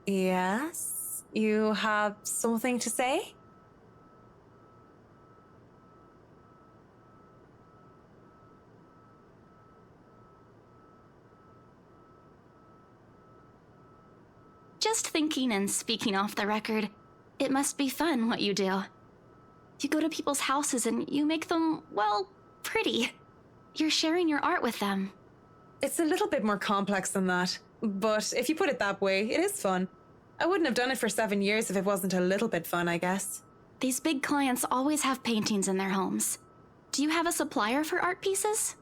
Yes? You have something to say? Just thinking and speaking off the record, it must be fun what you do. You go to people's houses and you make them, well, pretty. You're sharing your art with them. It's a little bit more complex than that, but if you put it that way, it is fun. I wouldn't have done it for 7 years if it wasn't a little bit fun, I guess. These big clients always have paintings in their homes. Do you have a supplier for art pieces?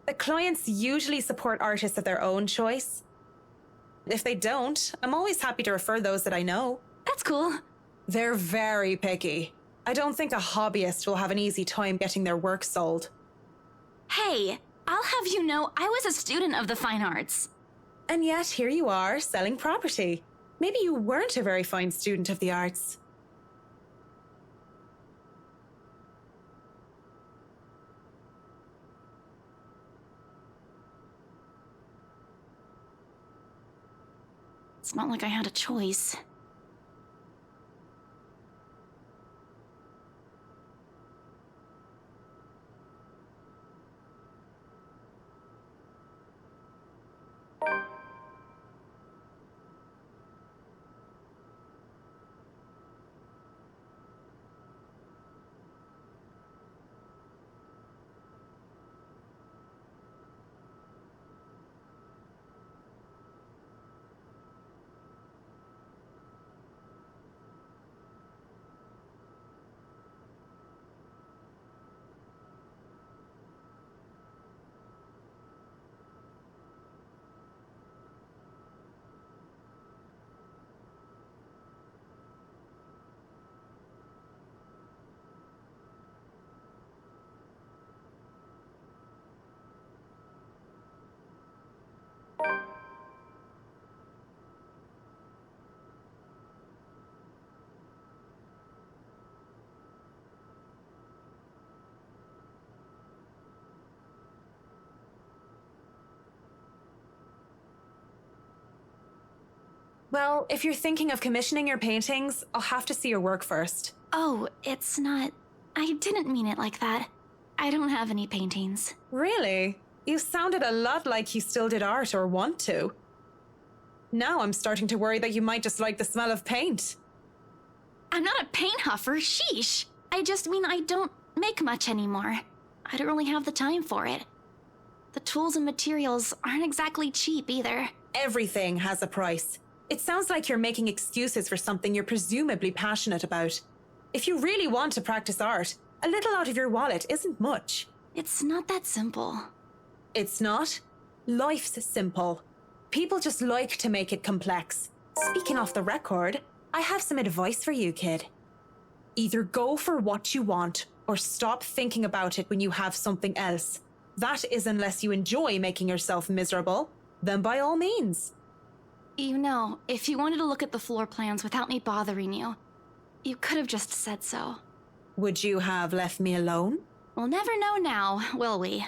The clients usually support artists of their own choice. If they don't, I'm always happy to refer those that I know. That's cool. They're very picky. I don't think a hobbyist will have an easy time getting their work sold. Hey, I'll have you know I was a student of the fine arts. And yet here you are, selling property. Maybe you weren't a very fine student of the arts. It's not like I had a choice. Well, if you're thinking of commissioning your paintings, I'll have to see your work first. Oh, it's not... I didn't mean it like that. I don't have any paintings. Really? You sounded a lot like you still did art or want to. Now I'm starting to worry that you might just like the smell of paint. I'm not a paint huffer, sheesh. I just mean I don't make much anymore. I don't really have the time for it. The tools and materials aren't exactly cheap either. Everything has a price. It sounds like you're making excuses for something you're presumably passionate about. If you really want to practice art, a little out of your wallet isn't much. It's not that simple. It's not? Life's simple. People just like to make it complex. Speaking off the record, I have some advice for you, kid. Either go for what you want, or stop thinking about it when you have something else. That is unless you enjoy making yourself miserable, then by all means. You know, if you wanted to look at the floor plans without me bothering you, you could have just said so. Would you have left me alone? We'll never know now, will we?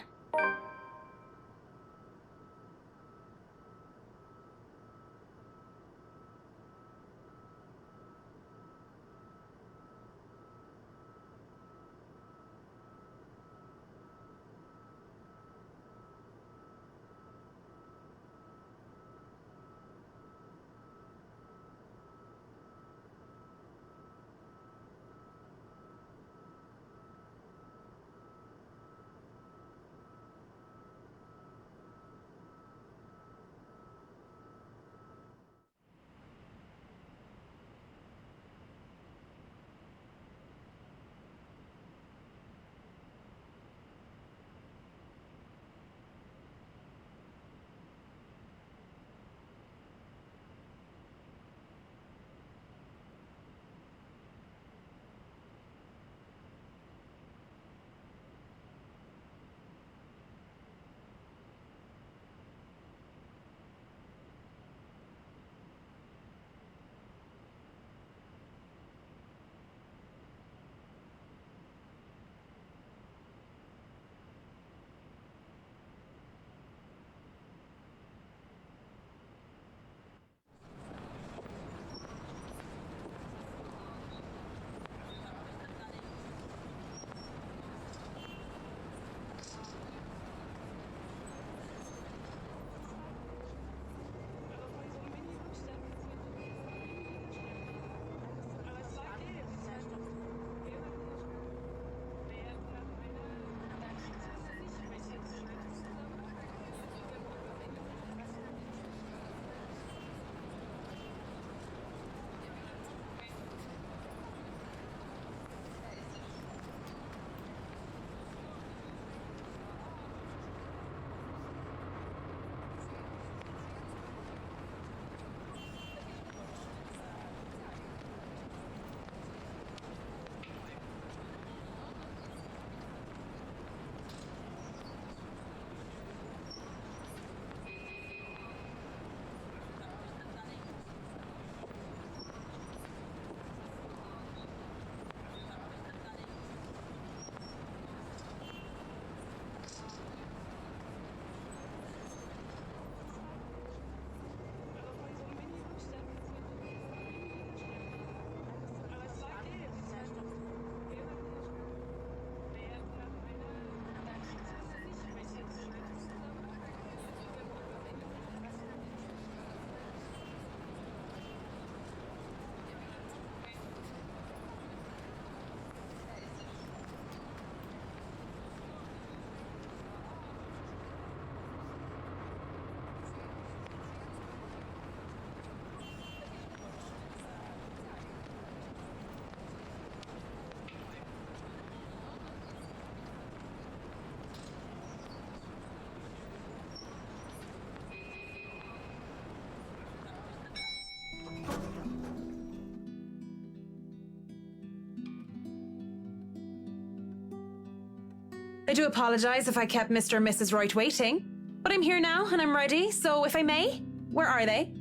I do apologize if I kept Mr. and Mrs. Wright waiting, but I'm here now and I'm ready, so if I may, where are they?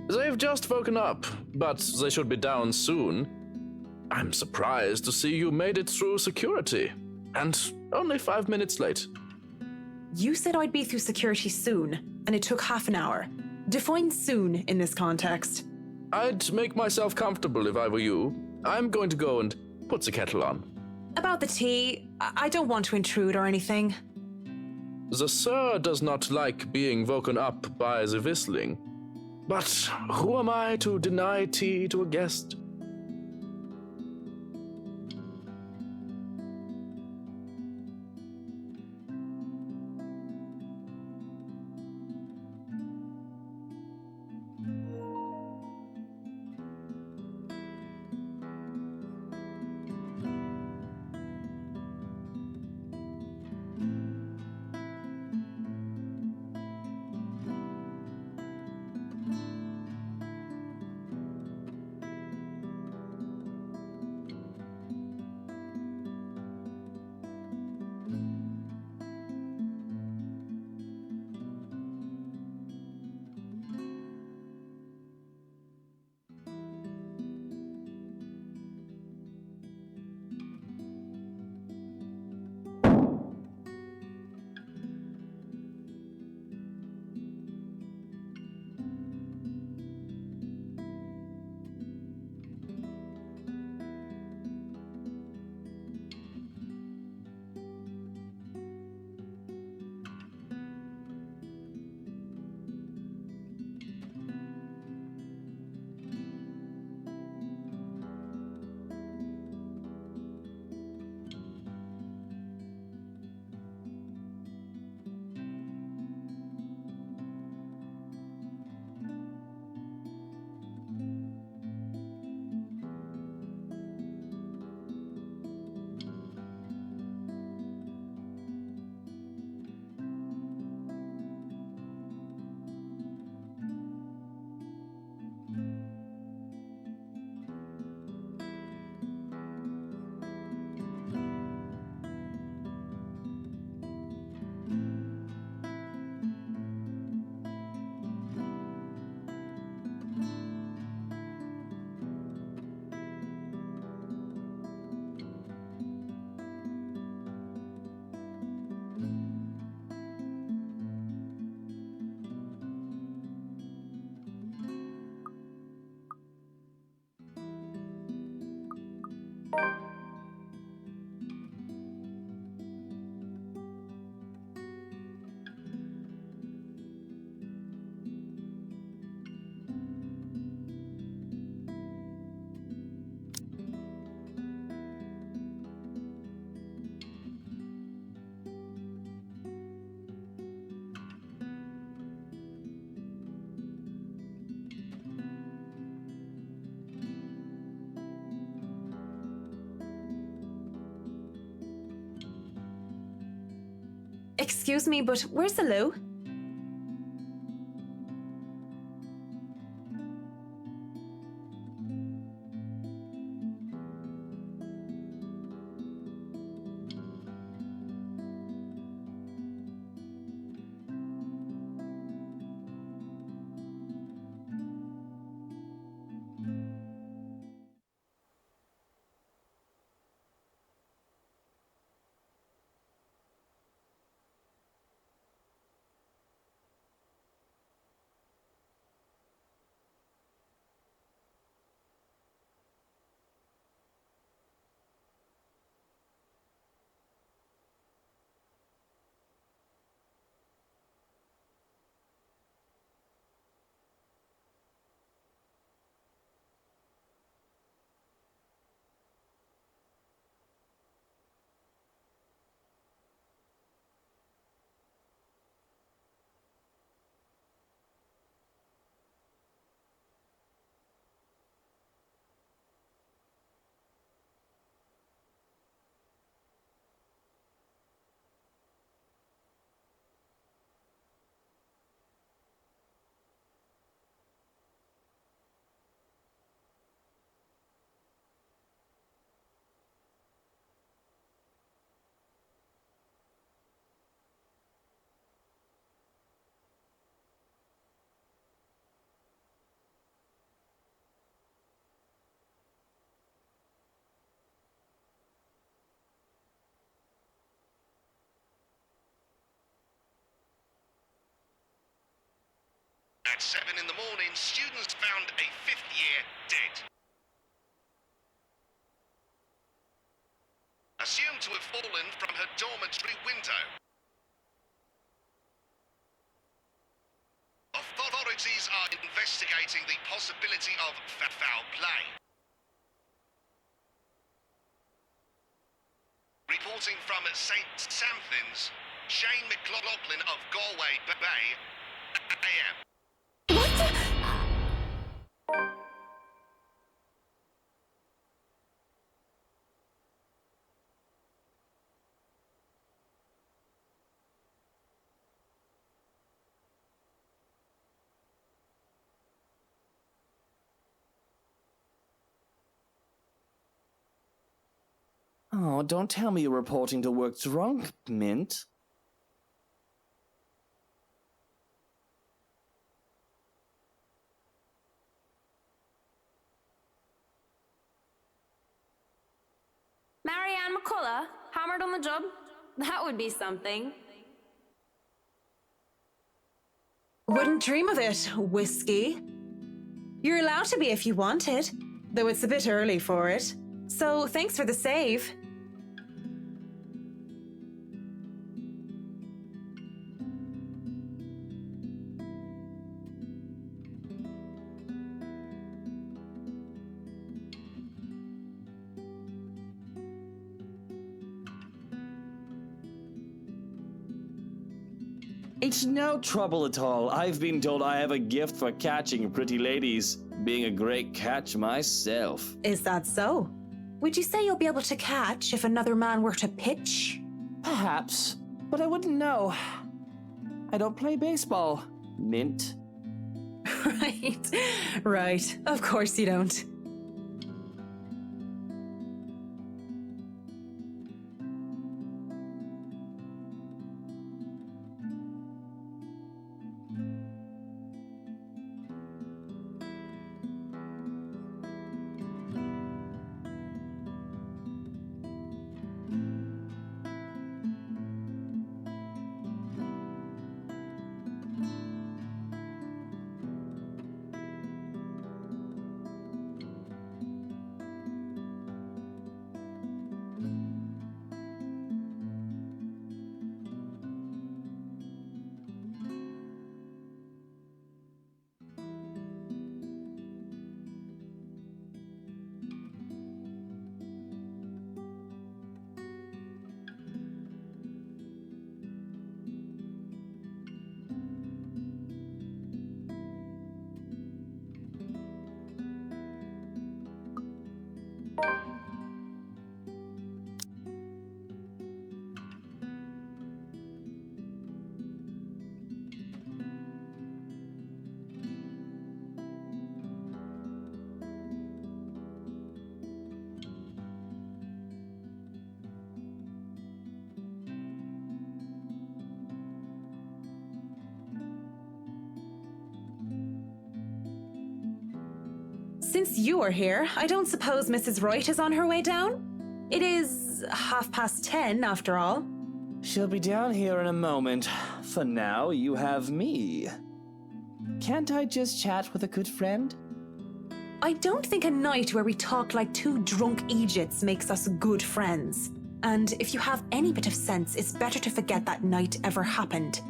They've just woken up, but they should be down soon. I'm surprised to see you made it through security, and only 5 minutes late. You said I'd be through security soon, and it took half an hour. Define soon in this context. I'd make myself comfortable if I were you. I'm going to go and put the kettle on. About the tea, I don't want to intrude or anything. The sir does not like being woken up by the whistling. But who am I to deny tea to a guest? Excuse me, but where's the loo? At 7 in the morning, students found a fifth year dead. Assumed to have fallen from her dormitory window. Authorities are investigating the possibility of foul play. Reporting from St. Samthins, Shane McLaughlin of Galway Bay, AM. Oh, don't tell me you're reporting to work drunk, Mint. Marianne McCullough, hammered on the job? That would be something. Wouldn't dream of it, Whiskey. You're allowed to be if you wanted, though it's a bit early for it. So thanks for the save. It's no trouble at all. I've been told I have a gift for catching pretty ladies, being a great catch myself. Is that so? Would you say you'll be able to catch if another man were to pitch? Perhaps, but I wouldn't know. I don't play baseball, Mint. Right. Of course you don't. Since you are here, I don't suppose Mrs. Wright is on her way down? It is 10:30 after all. She'll be down here in a moment. For now, you have me. Can't I just chat with a good friend? I don't think a night where we talk like two drunk Egypts makes us good friends. And if you have any bit of sense, it's better to forget that night ever happened.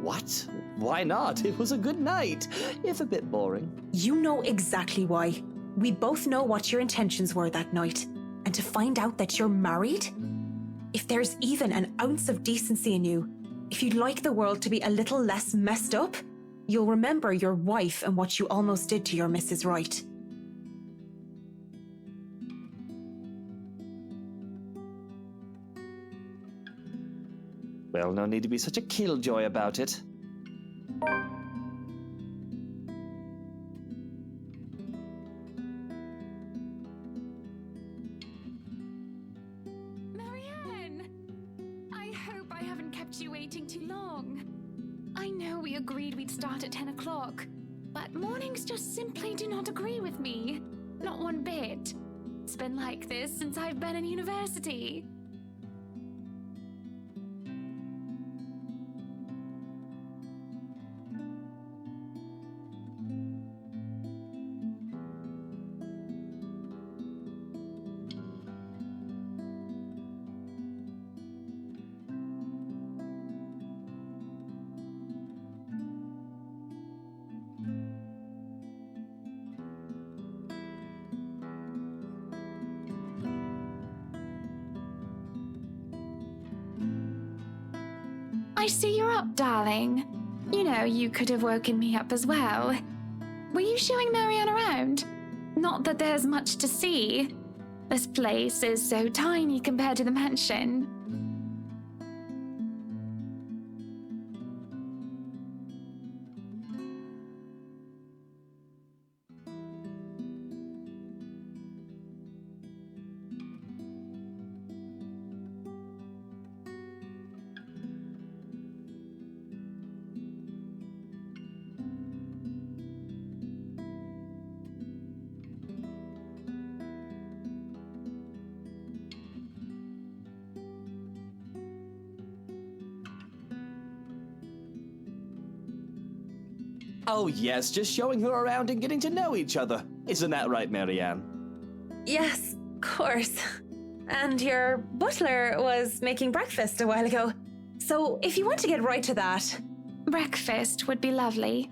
What? Why not? It was a good night, if a bit boring. You know exactly why. We both know what your intentions were that night. And to find out that you're married? If there's even an ounce of decency in you, if you'd like the world to be a little less messed up, you'll remember your wife and what you almost did to your Mrs. Wright. Well, no need to be such a killjoy about it. Marianne! I hope I haven't kept you waiting too long. I know we agreed we'd start at 10 o'clock, but mornings just simply do not agree with me. Not one bit. It's been like this since I've been in university. see you're up, darling. You know, you could have woken me up as well. Were you showing Marianne around? Not that there's much to see. This place is so tiny compared to the mansion. Oh yes, just showing her around and getting to know each other. Isn't that right, Marianne? Yes, of course. And your butler was making breakfast a while ago. So if you want to get right to that... Breakfast would be lovely.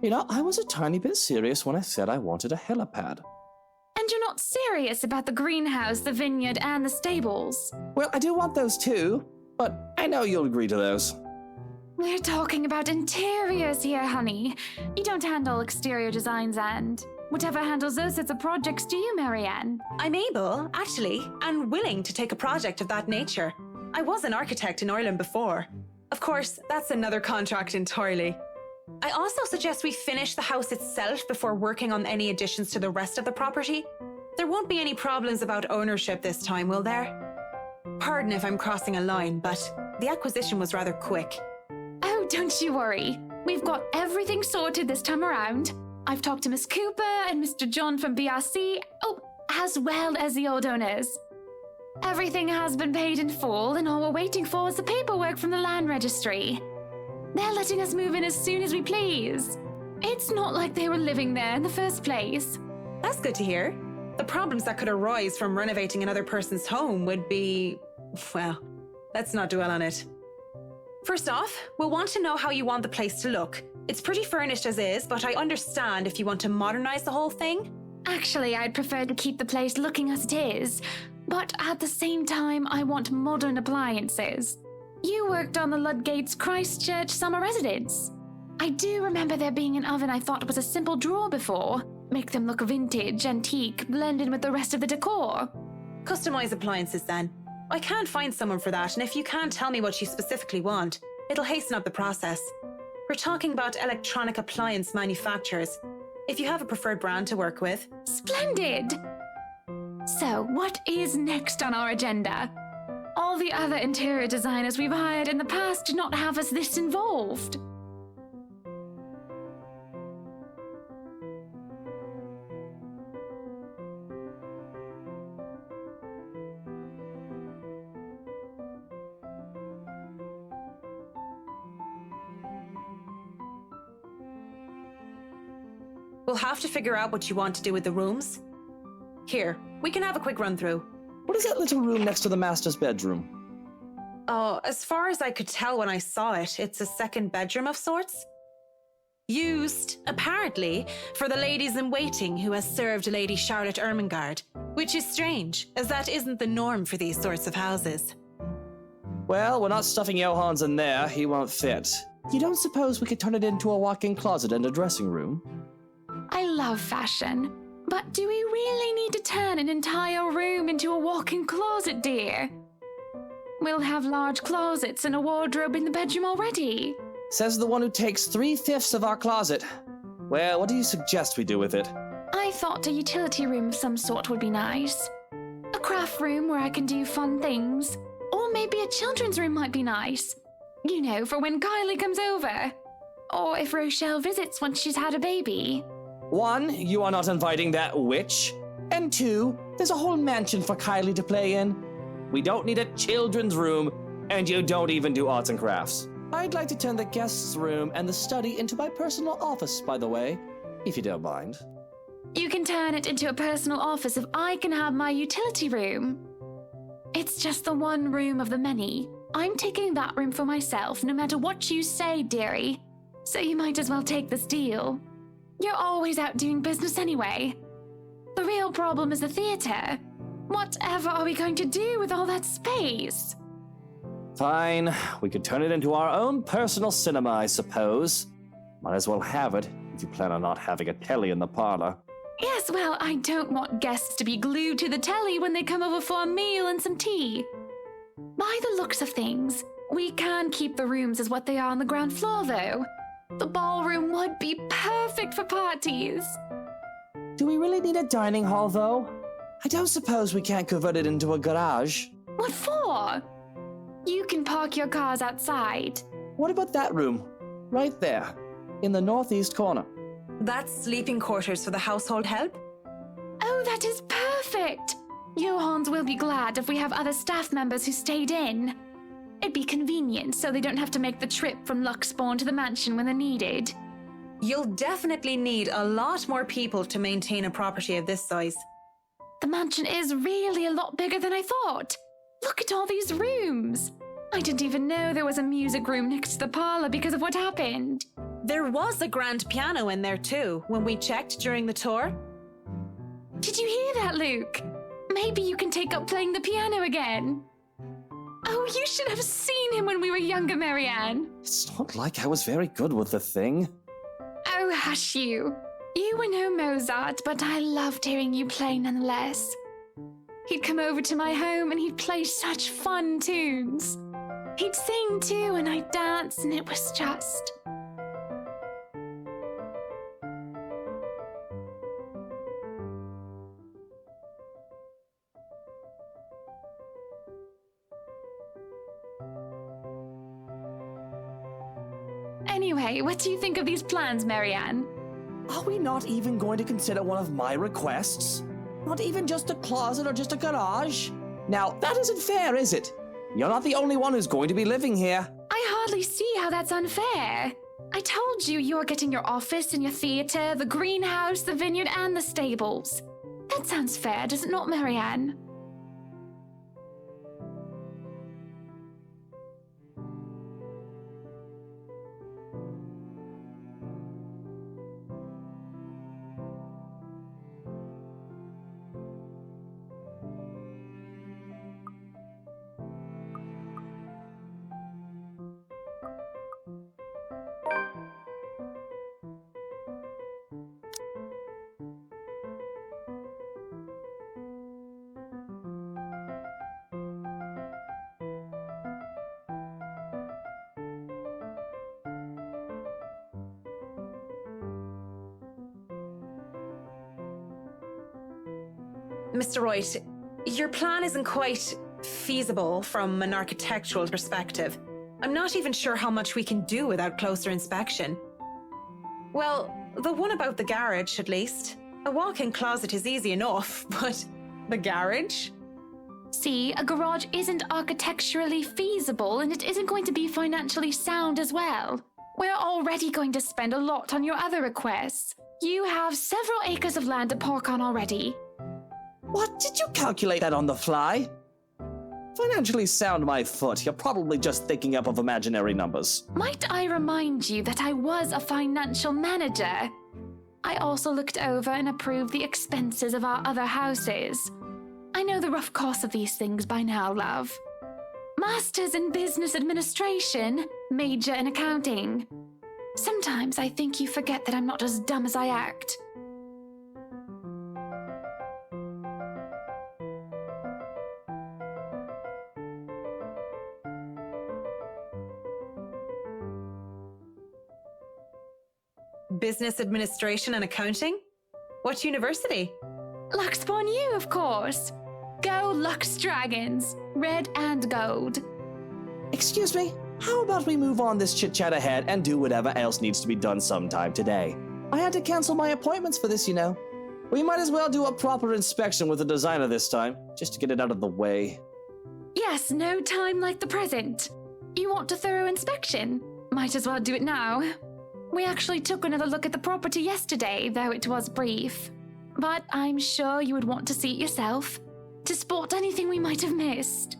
You know, I was a tiny bit serious when I said I wanted a helipad. And you're not serious about the greenhouse, the vineyard, and the stables? Well, I do want those too, but I know you'll agree to those. We're talking about interiors here, honey. You don't handle exterior designs and... Whatever handles those sorts of projects do you, Marianne? I'm able, actually, and willing to take a project of that nature. I was an architect in Ireland before. Of course, that's another contract entirely. I also suggest we finish the house itself before working on any additions to the rest of the property. There won't be any problems about ownership this time, will there? Pardon if I'm crossing a line, but the acquisition was rather quick. Oh, don't you worry. We've got everything sorted this time around. I've talked to Miss Cooper and Mr. John from BRC, as well as the old owners. Everything has been paid in full, and all we're waiting for is the paperwork from the land registry. They're letting us move in as soon as we please. It's not like they were living there in the first place. That's good to hear. The problems that could arise from renovating another person's home would be... well, let's not dwell on it. First off, we'll want to know how you want the place to look. It's pretty furnished as is, but I understand if you want to modernize the whole thing. Actually, I'd prefer to keep the place looking as it is, but at the same time, I want modern appliances. You worked on the Ludgate's Christchurch summer residence. I do remember there being an oven I thought was a simple drawer before. Make them look vintage, antique, blended with the rest of the decor. Customize appliances then. I can't find someone for that, and if you can't tell me what you specifically want, it'll hasten up the process. We're talking about electronic appliance manufacturers. If you have a preferred brand to work with. Splendid! So, what is next on our agenda? All the other interior designers we've hired in the past did not have us this involved. We'll have to figure out what you want to do with the rooms. Here, we can have a quick run through. What is that little room next to the master's bedroom? Oh, as far as I could tell when I saw it, it's a second bedroom of sorts. Used, apparently, for the ladies-in-waiting who has served Lady Charlotte Ermengarde, which is strange, as that isn't the norm for these sorts of houses. Well, we're not stuffing Johans in there. He won't fit. You don't suppose we could turn it into a walk-in closet and a dressing room? I love fashion, but do we really need to turn an entire room into a walk-in closet, dear? We'll have large closets and a wardrobe in the bedroom already. Says the one who takes 3/5 of our closet. Well, what do you suggest we do with it? I thought a utility room of some sort would be nice. A craft room where I can do fun things. Or Or maybe a children's room might be nice. You know, for when Kylie comes over. Or if Rochelle visits once she's had a baby. 1, you are not inviting that witch. And 2, there's a whole mansion for Kylie to play in. We don't need a children's room, and you don't even do arts and crafts. I'd like to turn the guest's room and the study into my personal office, by the way, if you don't mind. You can turn it into a personal office if I can have my utility room. It's just the one room of the many. I'm taking that room for myself, no matter what you say, dearie. So you might as well take this deal. You're always out doing business anyway. The real problem is the theater. Whatever are we going to do with all that space? Fine, we could turn it into our own personal cinema, I suppose. Might as well have it, if you plan on not having a telly in the parlor. Yes, well, I don't want guests to be glued to the telly when they come over for a meal and some tea. By the looks of things, we can keep the rooms as what they are on the ground floor, though. The ballroom would be perfect for parties. Do we really need a dining hall, though? I don't suppose we can't convert it into a garage. What for? You can park your cars outside. What about that room? Right there, in the northeast corner. That's sleeping quarters for the household help? Oh, that is perfect! Johans will be glad if we have other staff members who stayed in. It'd be convenient so they don't have to make the trip from Luxbourne to the mansion when they're needed. You'll definitely need a lot more people to maintain a property of this size. The mansion is really a lot bigger than I thought. Look at all these rooms. I didn't even know there was a music room next to the parlor because of what happened. There was a grand piano in there too, when we checked during the tour. Did you hear that, Luke? Maybe you can take up playing the piano again. Oh, you should have seen him when we were younger, Marianne. It's not like I was very good with the thing. Oh, hush you. You were no Mozart, but I loved hearing you play nonetheless. He'd come over to my home and he'd play such fun tunes. He'd sing too and I'd dance and it was just... Anyway, what do you think of these plans, Marianne? Are we not even going to consider one of my requests? Not even just a closet or just a garage? Now, that isn't fair, is it? You're not the only one who's going to be living here. I hardly see how that's unfair. I told you you're getting your office and your theater, the greenhouse, the vineyard, and the stables. That sounds fair, does it not, Marianne? Mr. Wright, your plan isn't quite feasible from an architectural perspective. I'm not even sure how much we can do without closer inspection. Well, the one about the garage, at least. A walk-in closet is easy enough, but the garage? See, a garage isn't architecturally feasible and it isn't going to be financially sound as well. We're already going to spend a lot on your other requests. You have several acres of land to park on already. What? Did you calculate that on the fly? Financially sound my foot. You're probably just thinking up of imaginary numbers. Might I remind you that I was a financial manager? I also looked over and approved the expenses of our other houses. I know the rough cost of these things by now, love. Masters in Business Administration, major in accounting. Sometimes I think you forget that I'm not as dumb as I act. Business administration and accounting? What university? Luxbourne U, of course. Go Lux Dragons, red and gold. Excuse me, how about we move on this chit-chat ahead and do whatever else needs to be done sometime today? I had to cancel my appointments for this, you know. We might as well do a proper inspection with the designer this time, just to get it out of the way. Yes, no time like the present. You want a thorough inspection? Might as well do it now. We actually took another look at the property yesterday, though it was brief. But I'm sure you would want to see it yourself, to spot anything we might have missed.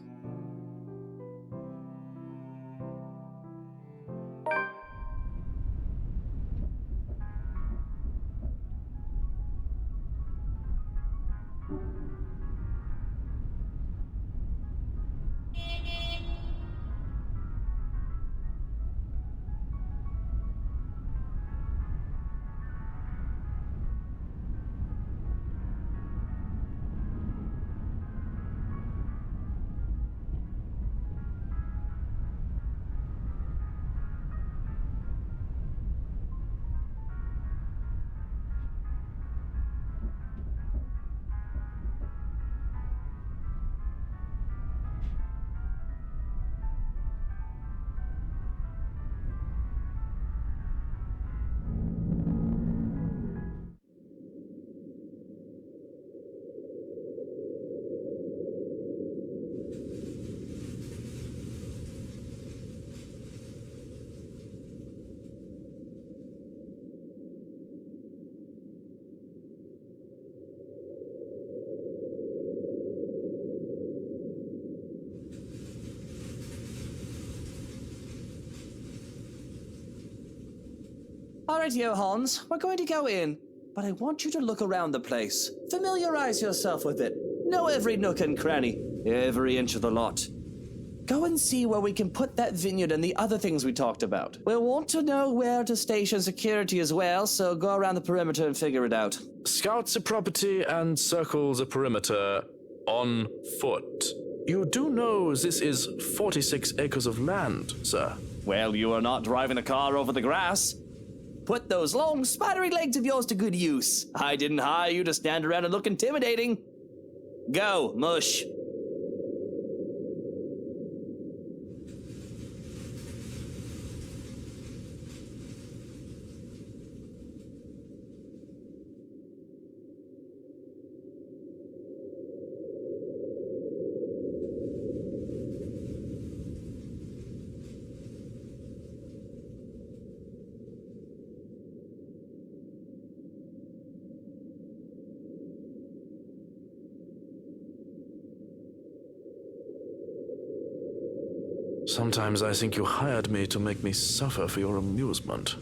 Alrighty, Hans, we're going to go in, but I want you to look around the place. Familiarize yourself with it. Know every nook and cranny, every inch of the lot. Go and see where we can put that vineyard and the other things we talked about. We'll want to know where to station security as well, so go around the perimeter and figure it out. Scout the property and circle the perimeter on foot. You do know this is 46 acres of land, sir. Well, you are not driving a car over the grass. Put those long, spidery legs of yours to good use. I didn't hire you to stand around and look intimidating. Go, mush. Sometimes I think you hired me to make me suffer for your amusement.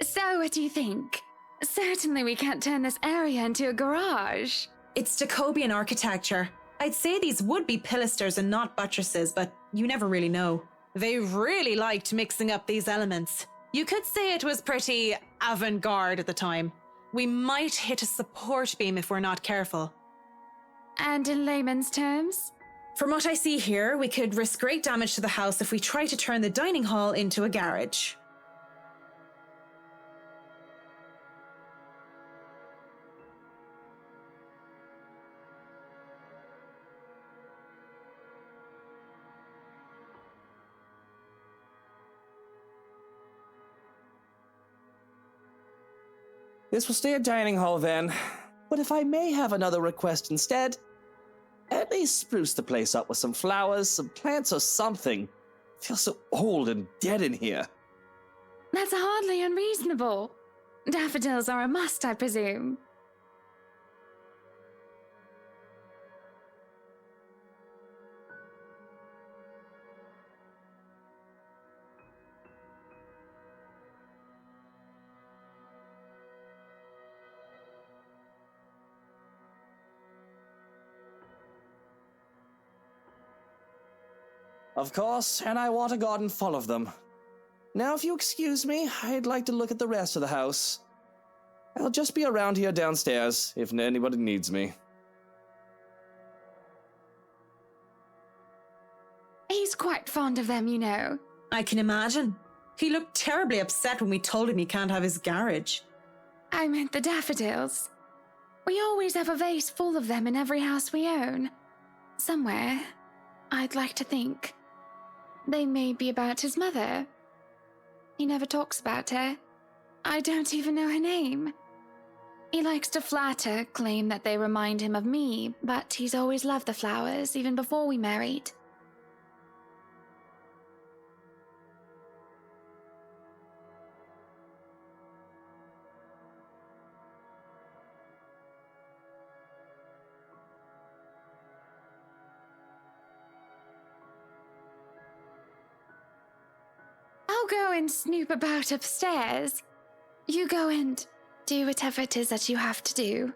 So, what do you think? Certainly we can't turn this area into a garage. It's Jacobean architecture. I'd say these would be pilasters and not buttresses, but you never really know. They really liked mixing up these elements. You could say it was pretty avant-garde at the time. We might hit a support beam if we're not careful. And in layman's terms? From what I see here, we could risk great damage to the house if we try to turn the dining hall into a garage. This will stay a dining hall then, but if I may have another request instead, at least spruce the place up with some flowers, some plants or something. It feels so old and dead in here. That's hardly unreasonable. Daffodils are a must, I presume. Of course, and I want a garden full of them. Now, if you excuse me, I'd like to look at the rest of the house. I'll just be around here downstairs if anybody needs me. He's quite fond of them, you know. I can imagine. He looked terribly upset when we told him he can't have his garage. I meant the daffodils. We always have a vase full of them in every house we own. Somewhere, I'd like to think. They may be about his mother. He never talks about her. I don't even know her name. He likes to flatter, claim that they remind him of me, but he's always loved the flowers, even before we married. I'll go and snoop about upstairs. You go and do whatever it is that you have to do.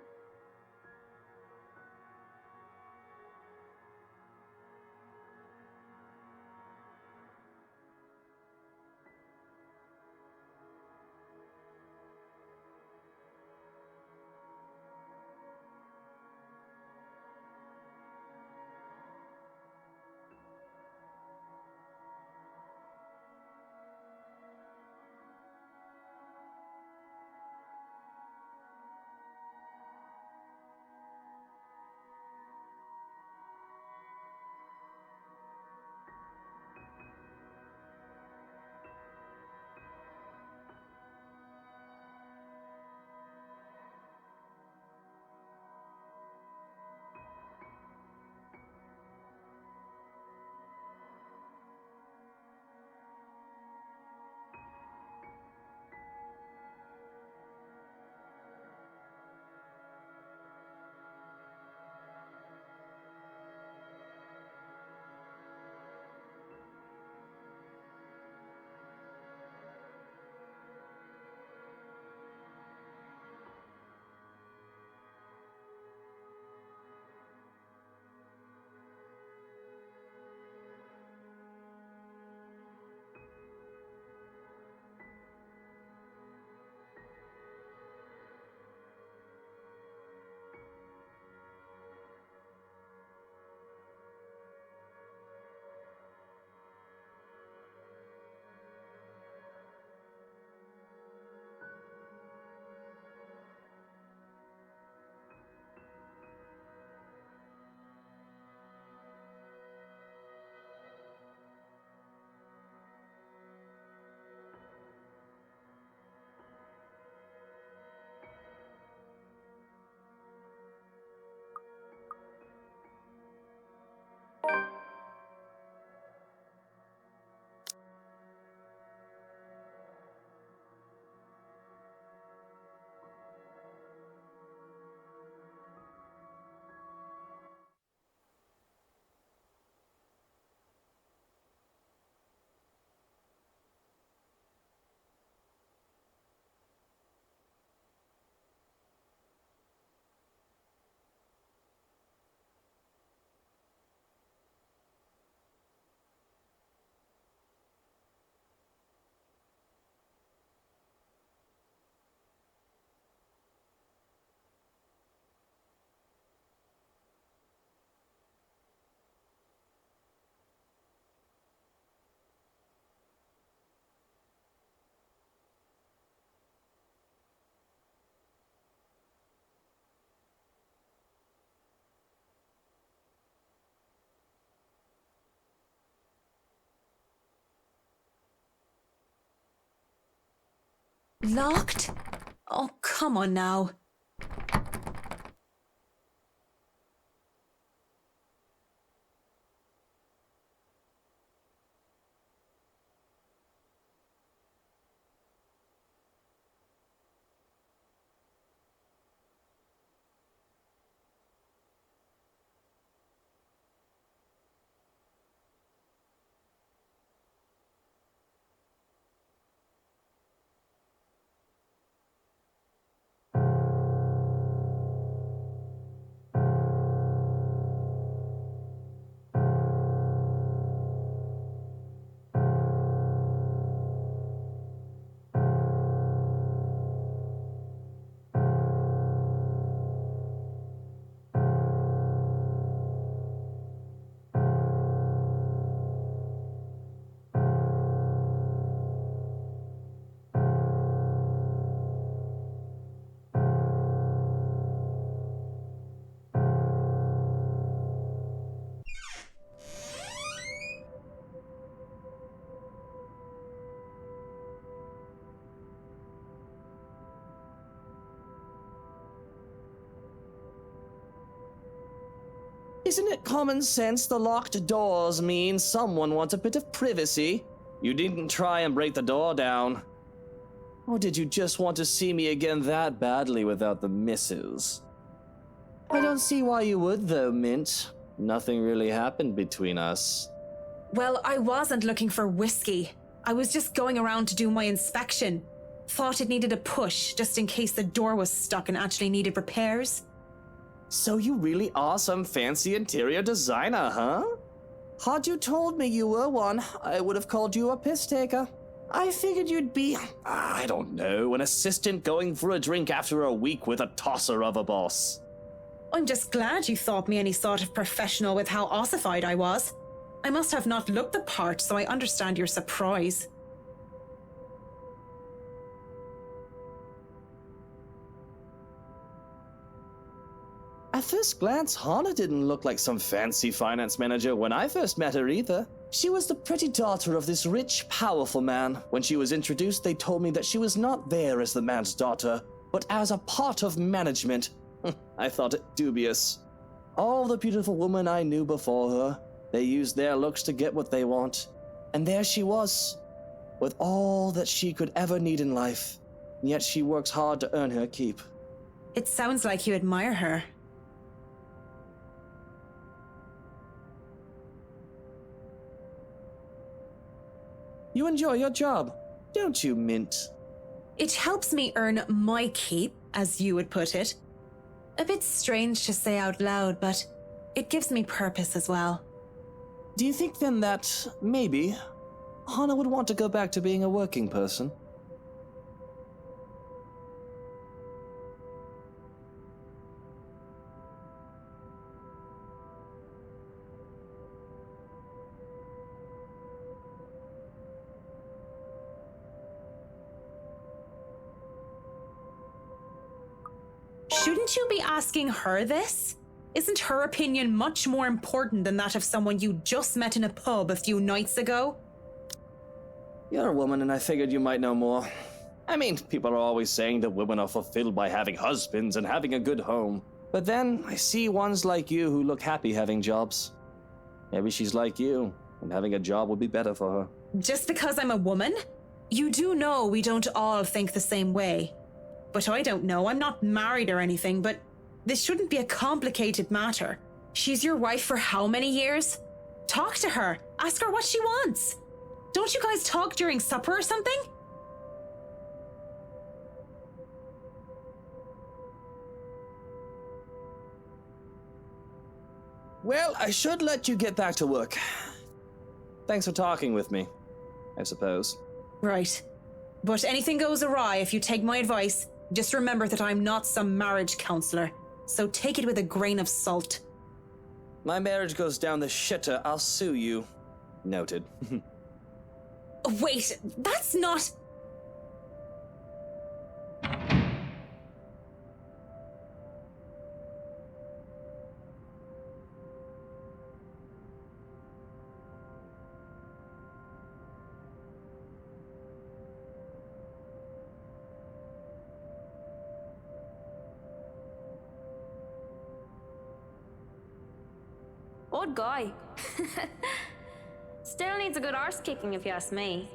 Locked? Oh, come on now. Isn't it common sense the locked doors mean someone wants a bit of privacy? You didn't try and break the door down. Or did you just want to see me again that badly without the misses? I don't see why you would though, Mint. Nothing really happened between us. Well, I wasn't looking for whiskey. I was just going around to do my inspection. Thought it needed a push, just in case the door was stuck and actually needed repairs. So you really are some fancy interior designer, huh? Had you told me you were one, I would have called you a piss taker. I figured you'd be, I don't know, an assistant going for a drink after a week with a tosser of a boss. I'm just glad you thought me any sort of professional with how ossified I was. I must have not looked the part, so I understand your surprise. At first glance, Hana didn't look like some fancy finance manager when I first met her either. She was the pretty daughter of this rich, powerful man. When she was introduced, they told me that she was not there as the man's daughter, but as a part of management. I thought it dubious. All the beautiful women I knew before her, they used their looks to get what they want. And there she was, with all that she could ever need in life. And yet she works hard to earn her keep. It sounds like you admire her. You enjoy your job, don't you, Mint? It helps me earn my keep, as you would put it. A bit strange to say out loud, but it gives me purpose as well. Do you think then that, maybe, Hana would want to go back to being a working person? Shouldn't you be asking her this? Isn't her opinion much more important than that of someone you just met in a pub a few nights ago? You're a woman and I figured you might know more. I mean, people are always saying that women are fulfilled by having husbands and having a good home. But then, I see ones like you who look happy having jobs. Maybe she's like you, and having a job would be better for her. Just because I'm a woman? You do know we don't all think the same way. But I don't know, I'm not married or anything, but this shouldn't be a complicated matter. She's your wife for how many years? Talk to her, ask her what she wants. Don't you guys talk during supper or something? Well, I should let you get back to work. Thanks for talking with me, I suppose. Right. But anything goes awry if you take my advice. Just remember that I'm not some marriage counselor, so take it with a grain of salt. My marriage goes down the shitter, I'll sue you. Noted. Wait, that's not... Odd guy. Still needs a good arse kicking if you ask me.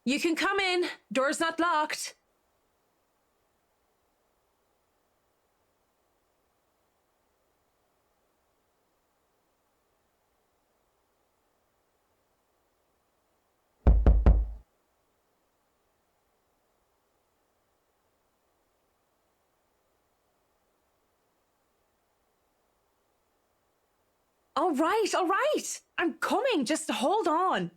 You can come in. Door's not locked. All right, all right. I'm coming. Just hold on.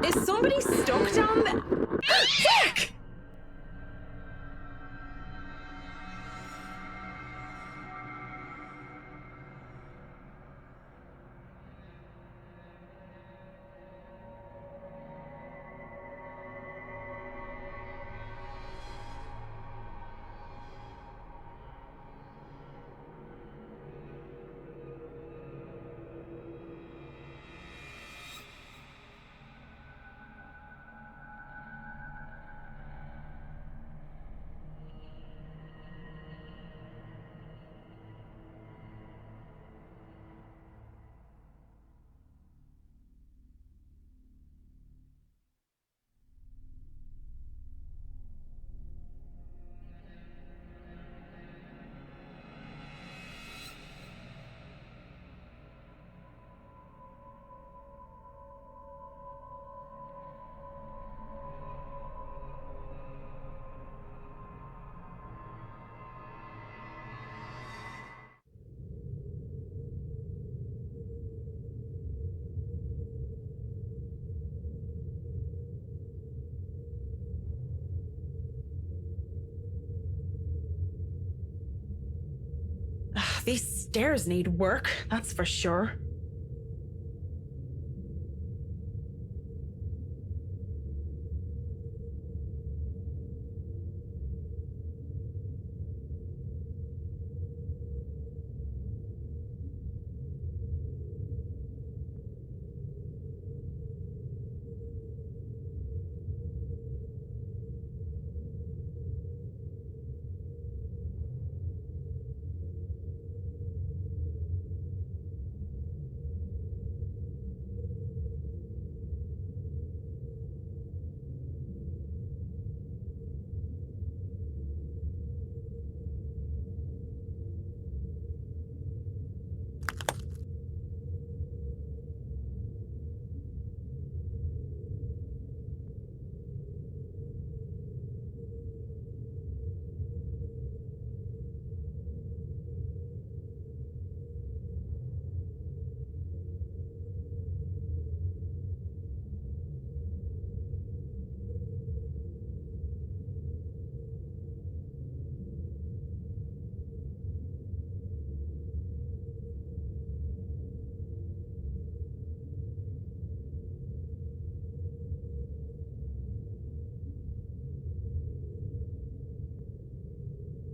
Is somebody stuck down there? Fuck! These stairs need work, that's for sure.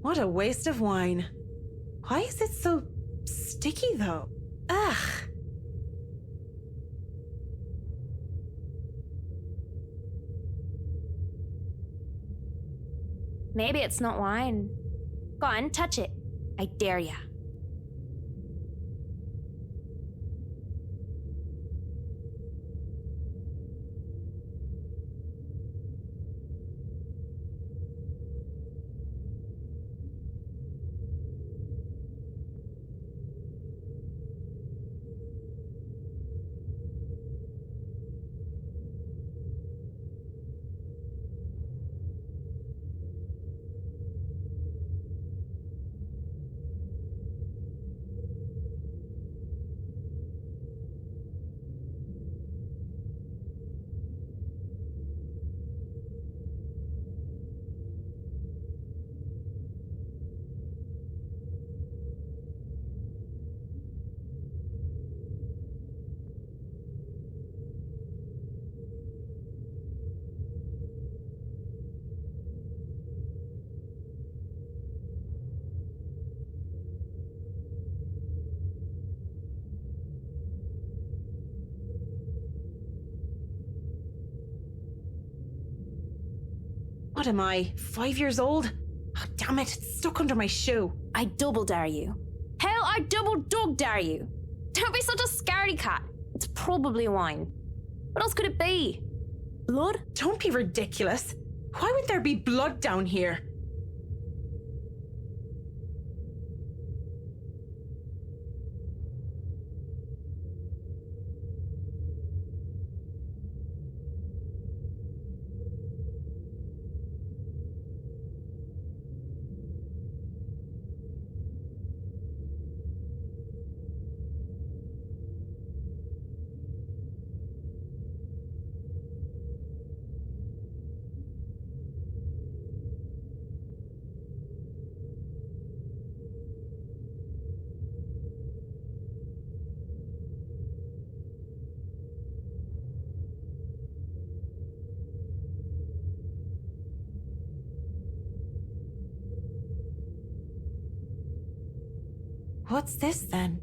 What a waste of wine. Why is it so sticky, though? Ugh. Maybe it's not wine. Go on, touch it. I dare ya. What am I, 5 years old? Oh, damn it, it's stuck under my shoe. I double dare you. Hell, I double dog dare you. Don't be such a scaredy cat. It's probably wine. What else could it be? Blood? Don't be ridiculous. Why would there be blood down here? What's this then?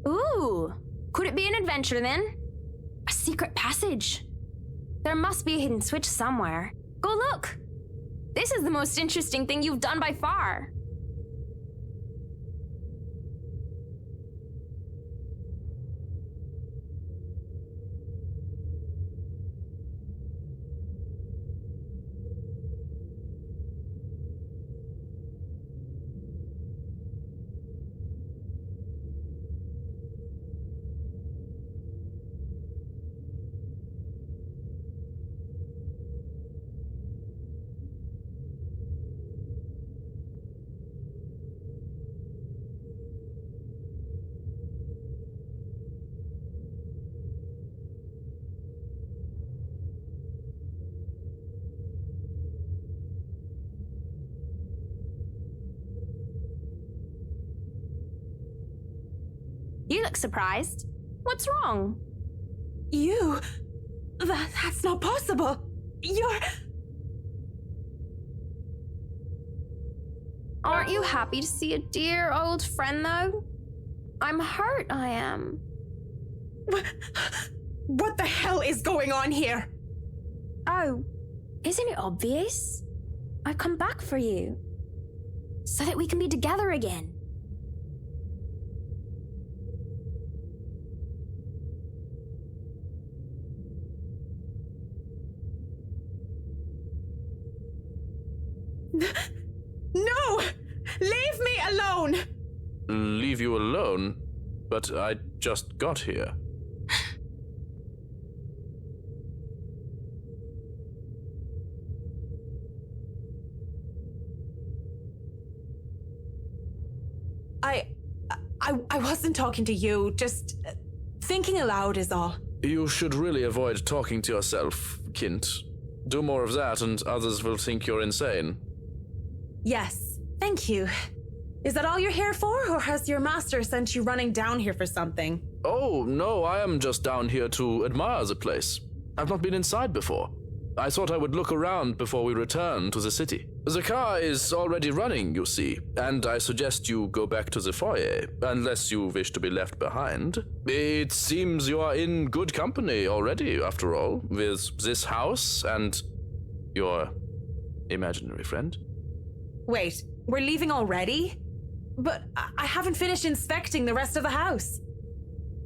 Ooh, could it be an adventure then? A secret passage? There must be a hidden switch somewhere. Go look. This is the most interesting thing you've done by far. You look surprised. What's wrong? You? That's not possible. You're... Aren't you happy to see a dear old friend, though? I'm hurt, I am. What the hell is going on here? Oh, isn't it obvious? I've come back for you. So that we can be together again. No! Leave me alone! Leave you alone? But I just got here. I wasn't talking to you, just thinking aloud is all. You should really avoid talking to yourself, Kint. Do more of that and others will think you're insane. Yes, thank you. Is that all you're here for, or has your master sent you running down here for something? Oh, no, I am just down here to admire the place. I've not been inside before. I thought I would look around before we return to the city. The car is already running, you see, and I suggest you go back to the foyer, unless you wish to be left behind. It seems you are in good company already, after all, with this house and your imaginary friend. Wait, we're leaving already? But I haven't finished inspecting the rest of the house.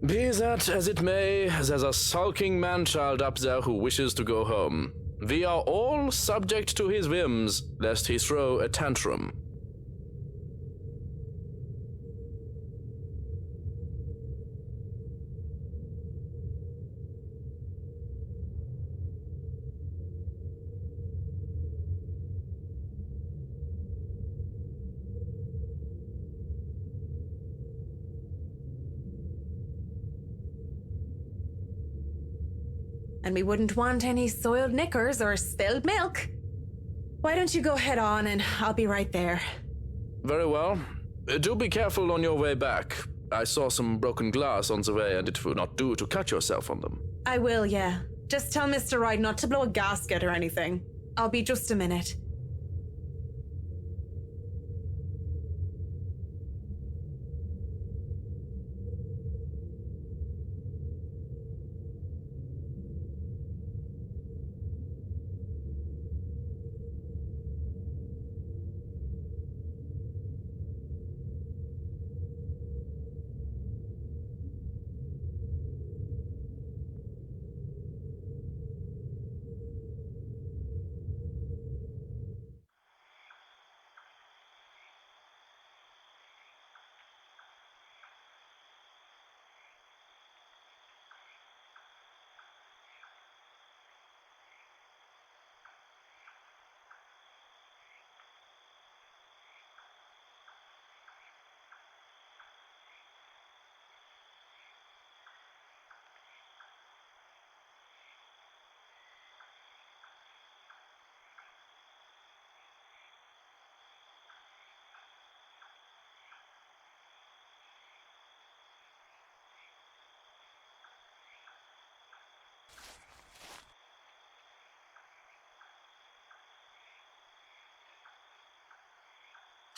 Be that as it may, there's a sulking man-child up there who wishes to go home. We are all subject to his whims, lest he throw a tantrum. And we wouldn't want any soiled knickers or spilled milk. Why don't you go head on and I'll be right there. Very well. Do be careful on your way back. I saw some broken glass on the way and it would not do to cut yourself on them. I will, yeah. Just tell Mr. Wright not to blow a gasket or anything. I'll be just a minute.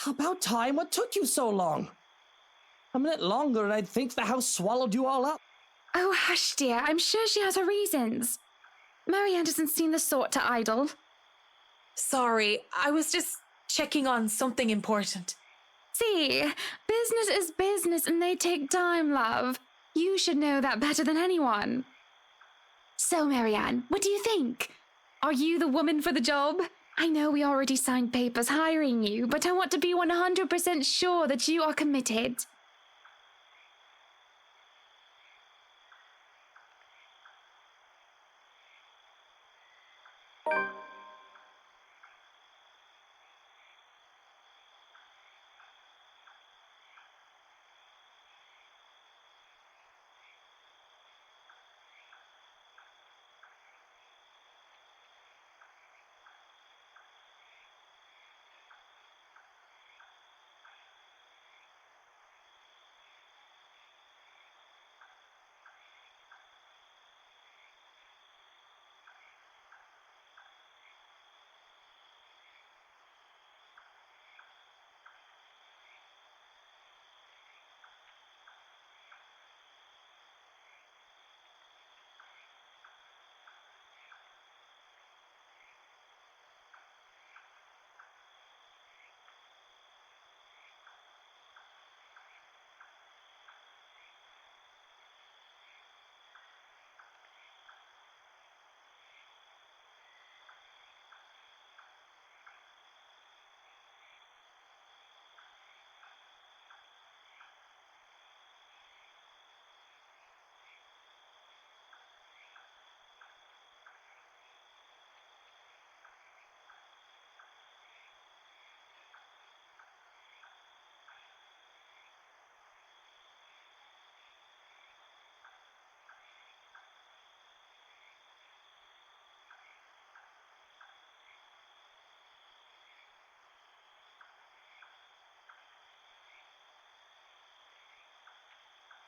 About time. What took you so long? A minute longer and I'd think the house swallowed you all up. Oh, hush, dear. I'm sure she has her reasons. Marianne doesn't seem the sort to idle. Sorry, I was just checking on something important. See, business is business and they take time, love. You should know that better than anyone. So, Marianne, what do you think? Are you the woman for the job? I know we already signed papers hiring you, but I want to be 100% sure that you are committed.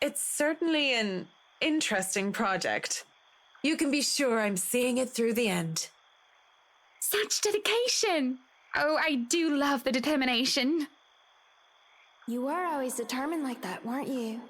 It's certainly an interesting project. You can be sure I'm seeing it through the end. Such dedication! Oh, I do love the determination. You were always determined like that, weren't you?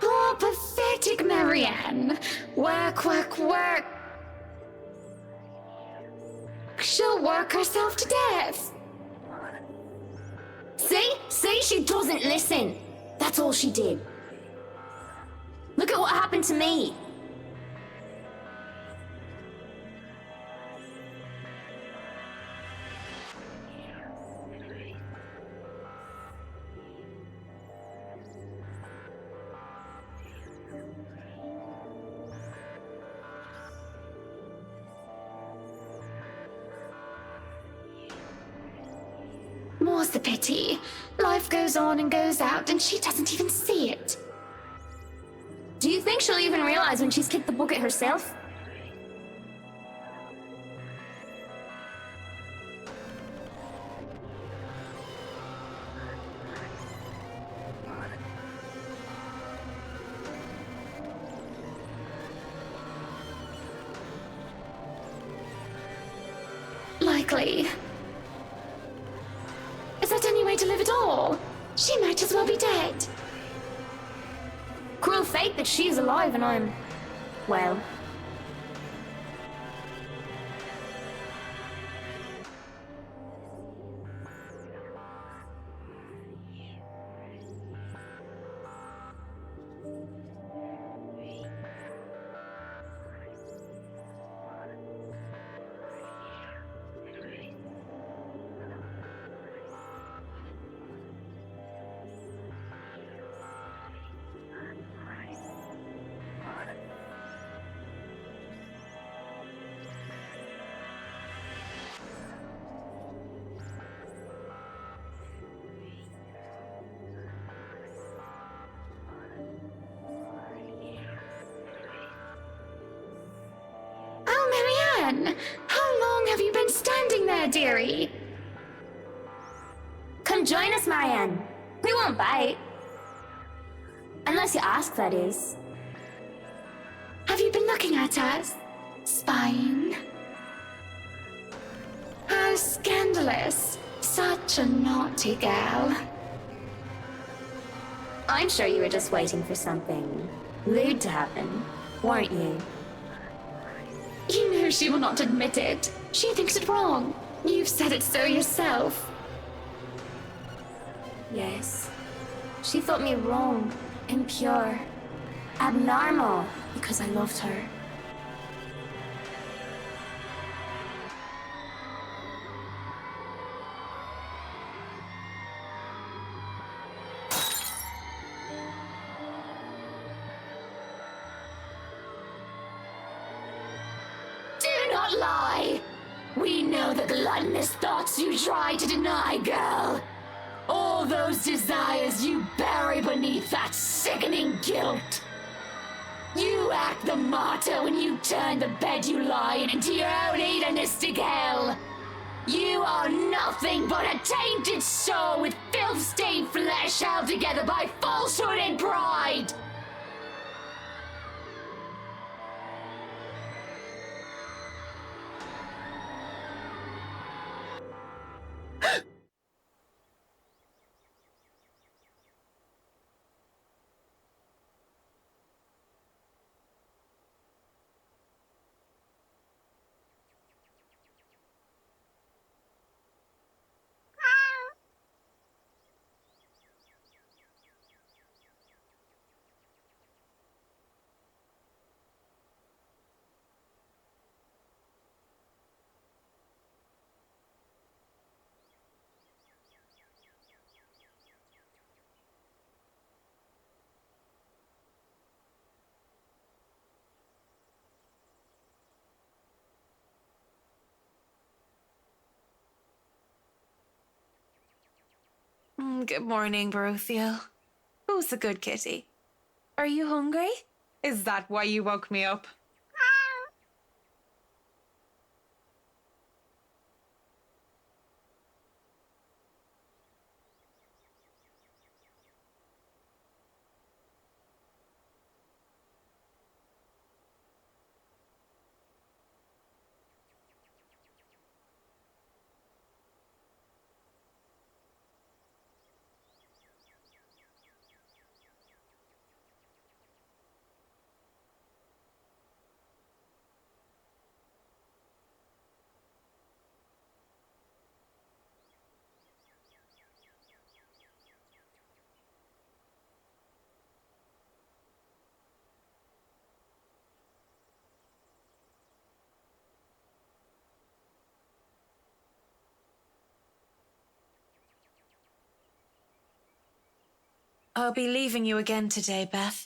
Oh, pathetic Marianne. Work, work, work. She'll work herself to death. See, she doesn't listen. That's all she did. Look at what happened to me. More's the pity. Life goes on and goes out, and she doesn't even see it. Do you think she'll even realize when she's kicked the bucket herself? Likely. Is that any way to live at all? She might as well be dead. Cruel fate that she's alive and I'm... well... How long have you been standing there, dearie? Come join us, Marianne. We won't bite. Unless you ask, that is. Have you been looking at us? Spying? How scandalous. Such a naughty girl. I'm sure you were just waiting for something rude to happen, weren't you? You know she will not admit it. She thinks it wrong. You've said it so yourself. Yes. She thought me wrong, impure, abnormal, because I loved her. Do not lie! We know the gluttonous thoughts you try to deny, girl. All those desires you bury beneath that sickening guilt. You act the martyr when you turn the bed you lie in into your own hedonistic hell. You are nothing but a tainted soul with filth-stained flesh held together by falsehood and pride. Good morning, Baruthiel. Who's the good kitty? Are you hungry? Is that why you woke me up? I'll be leaving you again today, Beth.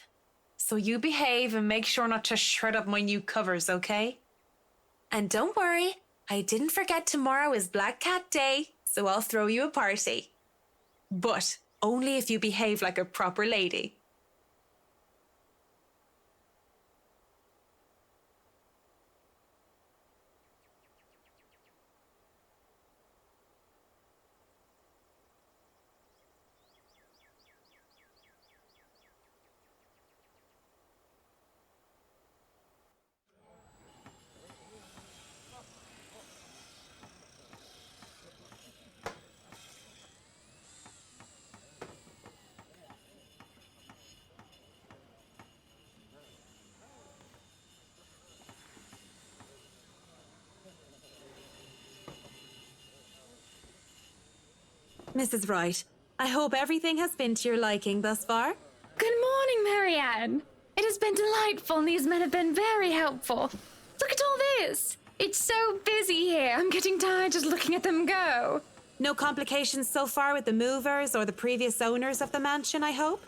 So you behave and make sure not to shred up my new covers, okay? And don't worry, I didn't forget tomorrow is Black Cat Day, so I'll throw you a party. But only if you behave like a proper lady. Mrs. Wright, I hope everything has been to your liking thus far. Good morning, Marianne. It has been delightful and these men have been very helpful. Look at all this. It's so busy here. I'm getting tired just looking at them go. No complications so far with the movers or the previous owners of the mansion, I hope?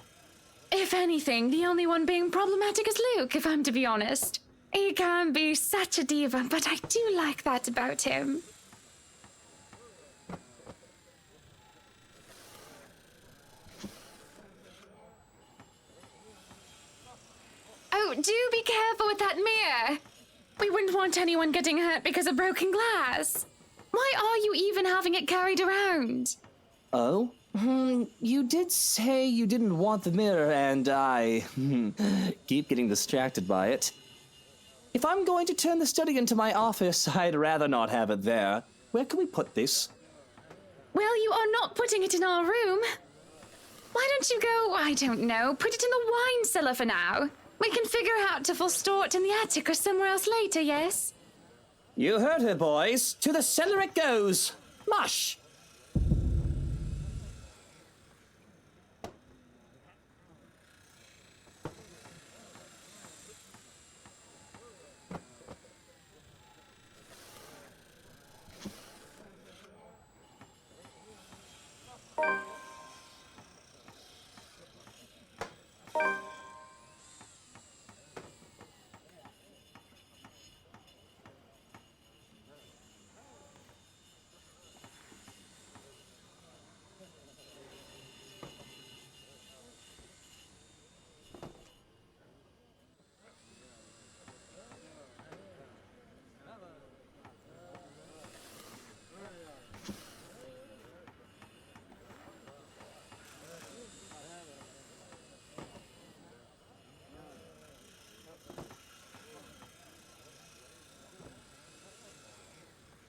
If anything, the only one being problematic is Luke, if I'm to be honest. He can be such a diva, but I do like that about him. Oh, do be careful with that mirror. We wouldn't want anyone getting hurt because of broken glass. Why are you even having it carried around? Oh? You did say you didn't want the mirror, and I keep getting distracted by it. If I'm going to turn the study into my office, I'd rather not have it there. Where can we put this? Well, you are not putting it in our room. Why don't you go, I don't know, put it in the wine cellar for now? We can figure out to full store it in the attic or somewhere else later, yes? You heard her, boys. To the cellar it goes. Mush!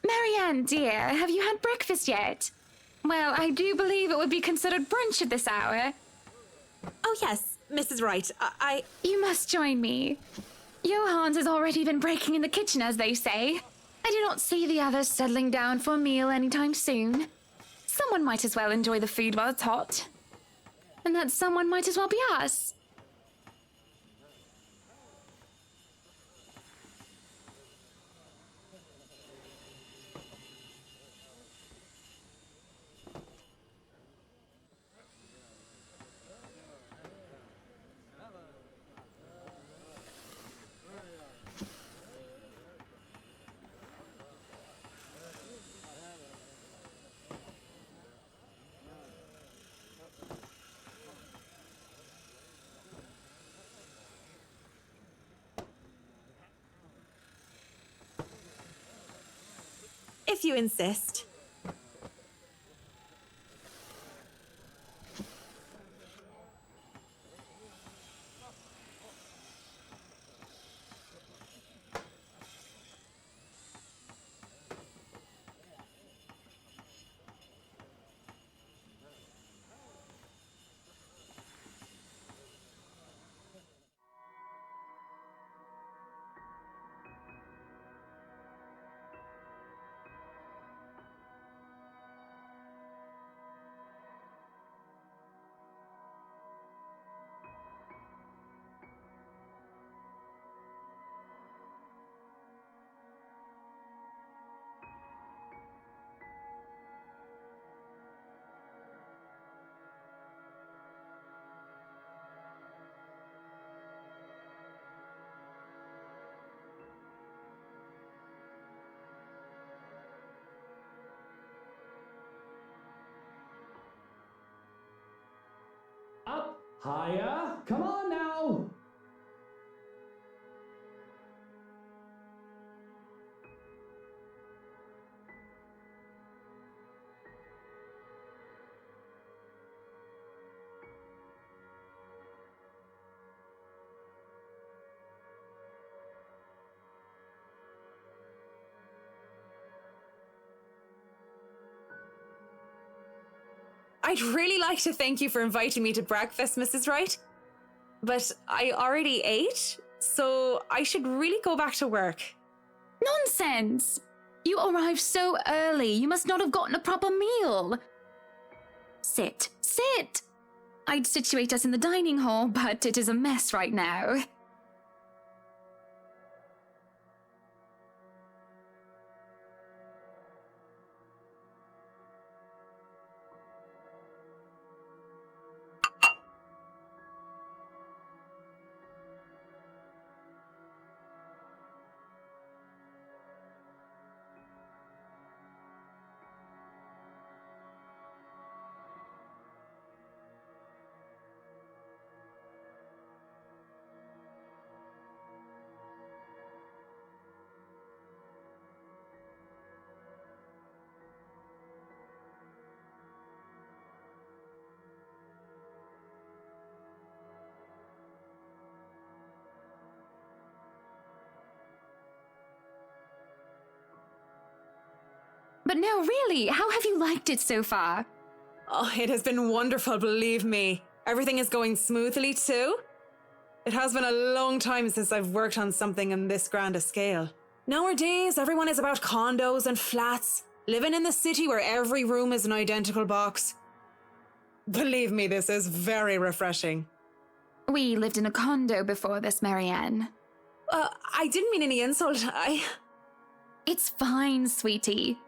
Marianne, dear, have you had breakfast yet? Well, I do believe it would be considered brunch at this hour. Oh, yes, Mrs. Wright. I. You must join me. Johans has already been breaking in the kitchen, as they say. I do not see the others settling down for a meal anytime soon. Someone might as well enjoy the food while it's hot. And that someone might as well be us. If you insist. Up, higher. Come on now. I'd really like to thank you for inviting me to breakfast, Mrs. Wright. But I already ate, so I should really go back to work. Nonsense! You arrived so early, you must not have gotten a proper meal. Sit, sit! I'd situate us in the dining hall, but it is a mess right now. But no, really, how have you liked it so far? Oh, it has been wonderful, believe me. Everything is going smoothly too. It has been a long time since I've worked on something on this grand a scale. Nowadays, everyone is about condos and flats, living in the city where every room is an identical box. Believe me, this is very refreshing. We lived in a condo before this, Marianne. I didn't mean any insult. It's fine, sweetie.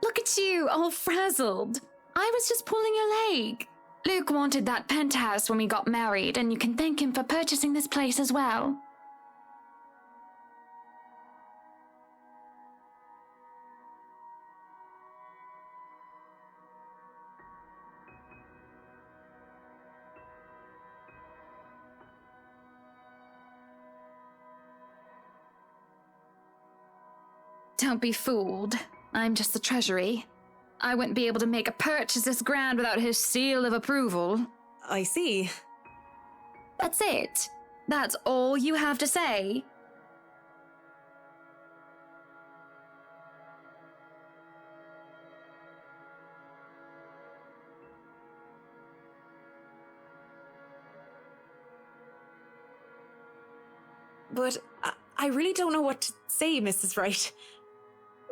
Look at you, all frazzled. I was just pulling your leg. Luke wanted that penthouse when we got married, and you can thank him for purchasing this place as well. Don't be fooled. I'm just the treasury. I wouldn't be able to make a purchase this grand without his seal of approval. I see. That's it. That's all you have to say. But I really don't know what to say, Mrs. Wright.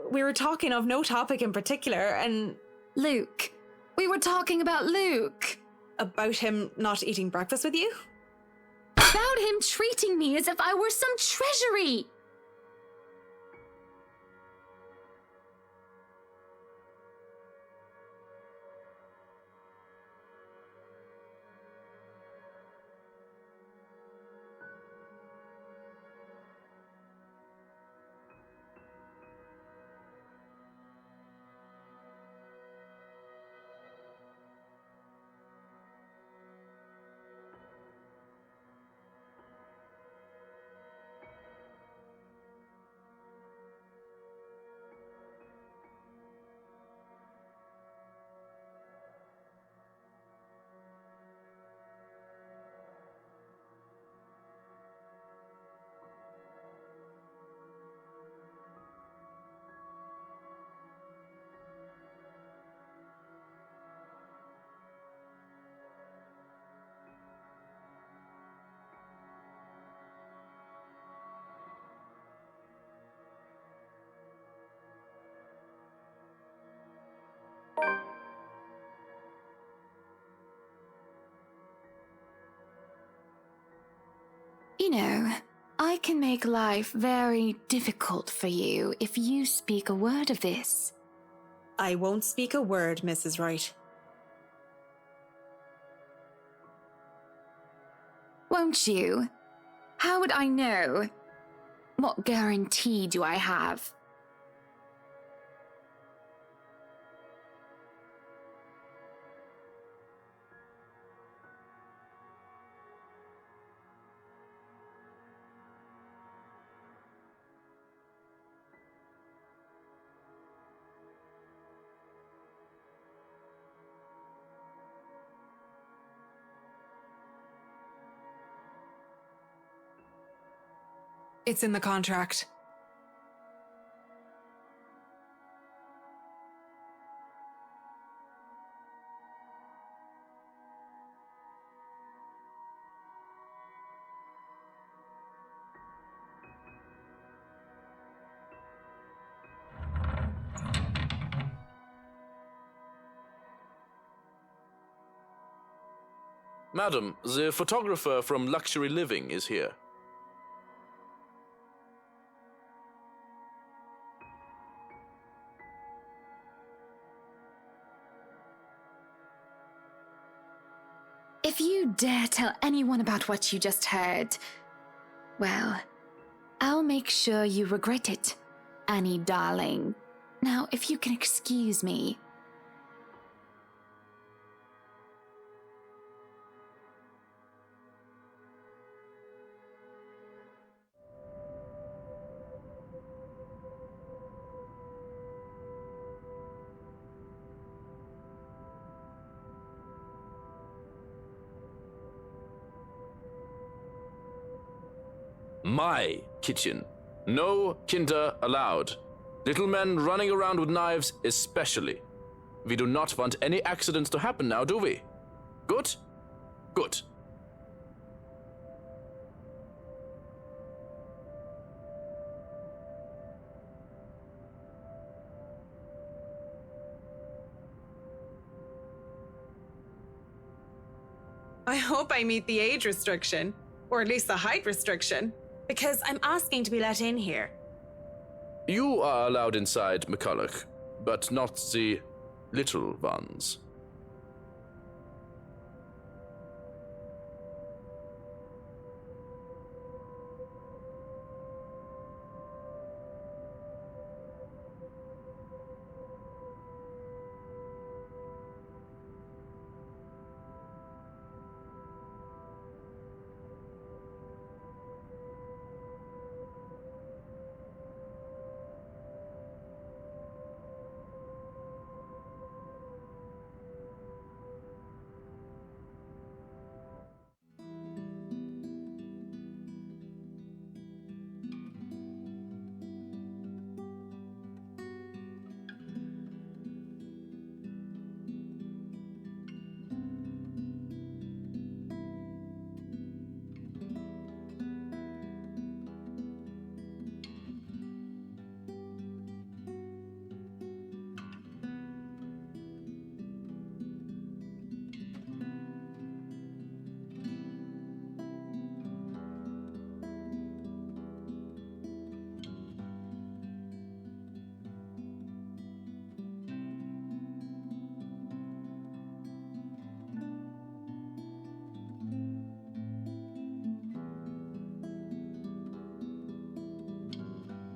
We were talking of no topic in particular, and... Luke. We were talking about Luke. About him not eating breakfast with you? About him treating me as if I were some treasury. You know, I can make life very difficult for you if you speak a word of this. I won't speak a word, Mrs. Wright. Won't you? How would I know? What guarantee do I have? It's in the contract. Madam, the photographer from Luxury Living is here. If you dare tell anyone about what you just heard, well, I'll make sure you regret it, Annie darling. Now, if you can excuse me. My kitchen. No kinder allowed. Little men running around with knives especially. We do not want any accidents to happen now, do we? Good? Good. I hope I meet the age restriction, or at least the height restriction, because I'm asking to be let in here. You are allowed inside, McCulloch, but not the little ones.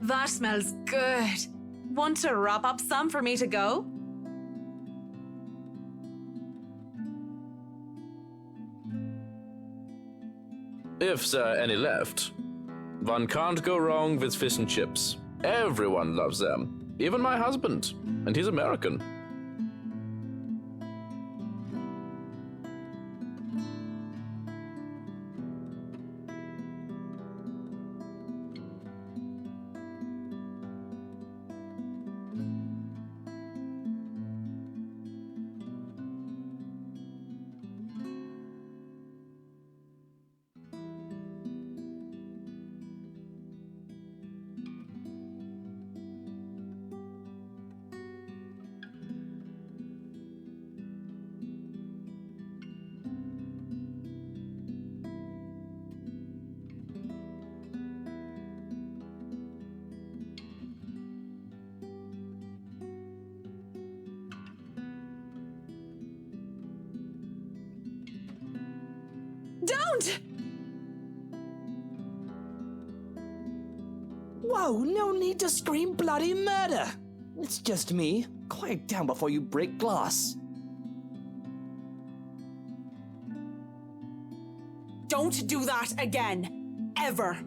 That smells good. Want to wrap up some for me to go? If there are any left. One can't go wrong with fish and chips. Everyone loves them. Even my husband. And he's American. Don't! Whoa, no need to scream bloody murder. It's just me. Quiet down before you break glass. Don't do that again. Ever.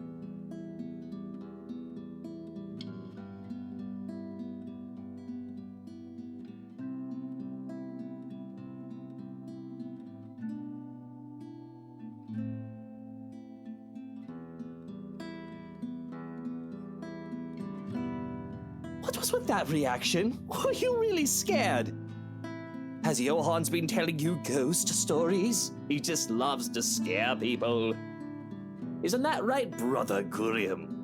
What was with that reaction? Were you really scared? Has Johans been telling you ghost stories? He just loves to scare people. Isn't that right, Brother Gurium?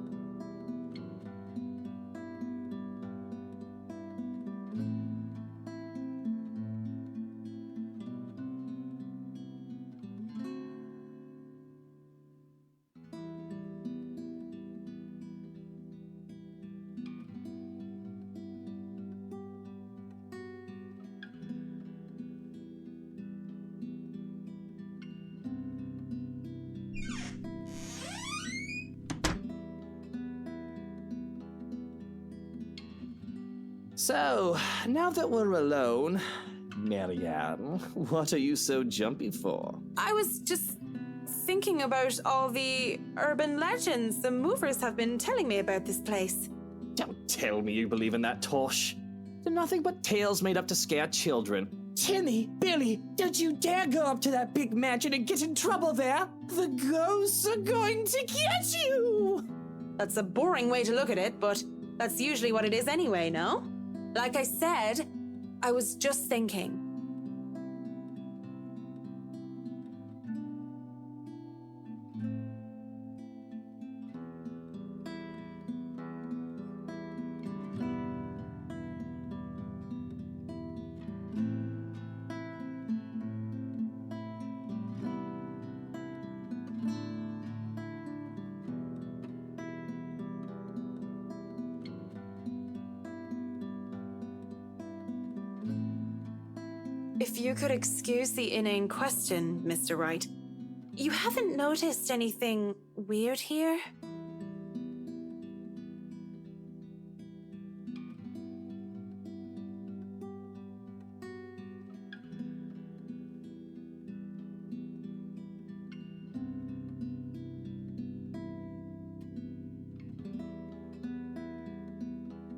So, now that we're alone, Marianne, what are you so jumpy for? I was just thinking about all the urban legends the movers have been telling me about this place. Don't tell me you believe in that tosh. They're nothing but tales made up to scare children. Timmy, Billy, don't you dare go up to that big mansion and get in trouble there. The ghosts are going to get you. That's a boring way to look at it, but That's usually what it is anyway, no? Like I said, I was just thinking. If you could excuse the inane question, Mr. Wright, you haven't noticed anything weird here?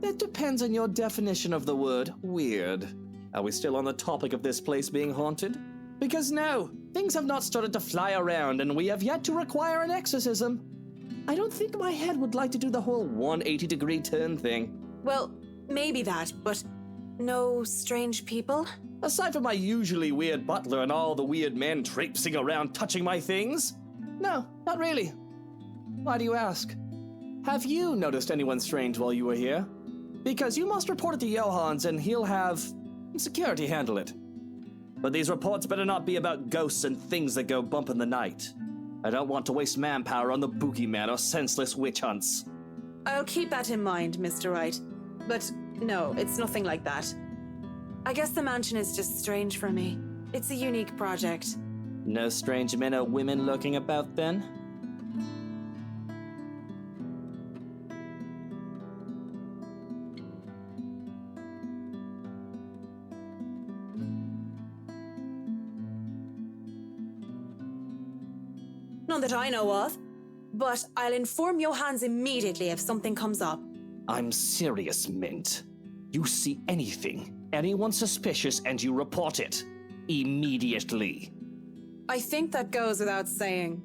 It depends on your definition of the word weird. Are we still on the topic of this place being haunted? Because no, things have not started to fly around and we have yet to require an exorcism. I don't think my head would like to do the whole 180-degree turn thing. Well, maybe that, but no strange people? Aside from my usually weird butler and all the weird men traipsing around touching my things? No, not really. Why do you ask? Have you noticed anyone strange while you were here? Because you must report it to Johans and he'll have security handle it. But these reports better not be about ghosts and things that go bump in the night. I don't want to waste manpower on the boogeyman or senseless witch hunts. I'll keep that in mind, Mr. Wright. But no, it's nothing like that. I guess the mansion is just strange for me. It's a unique project. No strange men or women lurking about then? None that I know of. But I'll inform Johans immediately if something comes up. I'm serious, Mint. You see anything, anyone suspicious, and you report it. Immediately. I think that goes without saying.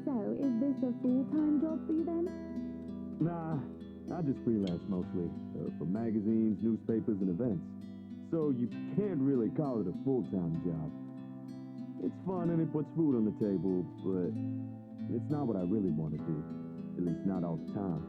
So, is this a full-time job for you then? Nah, I just freelance mostly, for magazines, newspapers, and events. So you can't really call it a full-time job. It's fun and it puts food on the table, but it's not what I really want to do. At least not all the time.